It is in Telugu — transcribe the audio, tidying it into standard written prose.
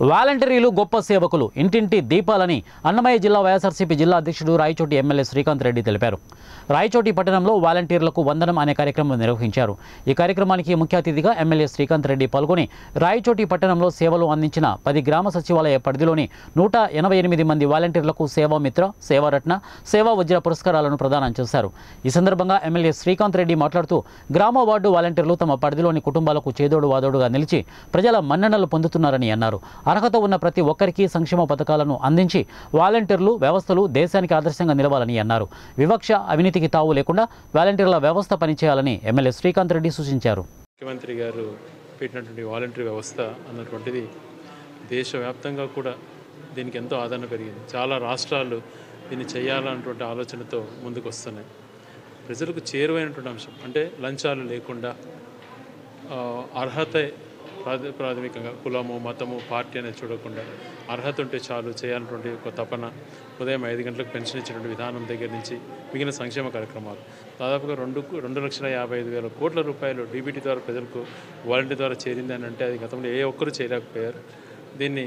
వాలంటీర్లు గొప్ప సేవకులు, ఇంటింటి దీపాలని అన్నమయ్య జిల్లా వైఎస్ఆర్సీపీ జిల్లా అధ్యక్షుడు రాయచోటి ఎమ్మెల్యే శ్రీకాంత్ రెడ్డి తెలిపారు. రాయచోటి పట్టణంలో వాలంటీర్లకు వందనం అనే కార్యక్రమం నిర్వహించారు. ఈ కార్యక్రమానికి ముఖ్య అతిథిగా ఎమ్మెల్యే శ్రీకాంత్ రెడ్డి పాల్గొని రాయచోటి పట్టణంలో సేవలు అందించిన 10 గ్రామ సచివాలయ పరిధిలోని 188 మంది వాలంటీర్లకు సేవామిత్ర, సేవారత్న, సేవా వజ్ర పురస్కారాలను ప్రదానం చేశారు. ఈ సందర్భంగా ఎమ్మెల్యే శ్రీకాంత్ రెడ్డి మాట్లాడుతూ గ్రామ వార్డు వాలంటీర్లు తమ పరిధిలోని కుటుంబాలకు చేదోడు వాదోడుగా నిలిచి ప్రజల మన్ననలు పొందుతున్నారని అన్నారు. అర్హత ఉన్న ప్రతి ఒక్కరికి సంక్షేమ పథకాలను అందించి వాలంటీర్లు వ్యవస్థలు దేశానికి ఆదర్శంగా నిలవాలని అన్నారు. వివక్ష, అవినీతికి తావు లేకుండా వాలంటీర్ల వ్యవస్థ పనిచేయాలని ఎమ్మెల్యే శ్రీకాంత్ రెడ్డి సూచించారు. ముఖ్యమంత్రి గారు పెట్టినటువంటి వాలంటీర్ వ్యవస్థ అన్నటువంటిది దేశవ్యాప్తంగా కూడా దీనికి ఎంతో ఆదరణ పెరిగింది. చాలా రాష్ట్రాలు దీన్ని చేయాలన్నటువంటి ఆలోచనతో ముందుకు వస్తున్నాయి. ప్రజలకు చేరువైనటువంటి అంశం అంటే లంచాలు లేకుండా అర్హత ప్రాథమికంగా కులము, మతము, పార్టీ అనేది చూడకుండా అర్హత ఉంటే చాలు చేయాలన్నటువంటి ఒక తపన. ఉదయం 5 గంటలకు పెన్షన్ ఇచ్చినటువంటి విధానం దగ్గర నుంచి మిగిలిన సంక్షేమ కార్యక్రమాలు దాదాపుగా 2,55,000 కోట్ల రూపాయలు డీబీటీ ద్వారా ప్రజలకు వాలంటీర్ ద్వారా చేరింది అని అంటే అది గతంలో ఏ ఒక్కరూ చేయలేకపోయారు. దీన్ని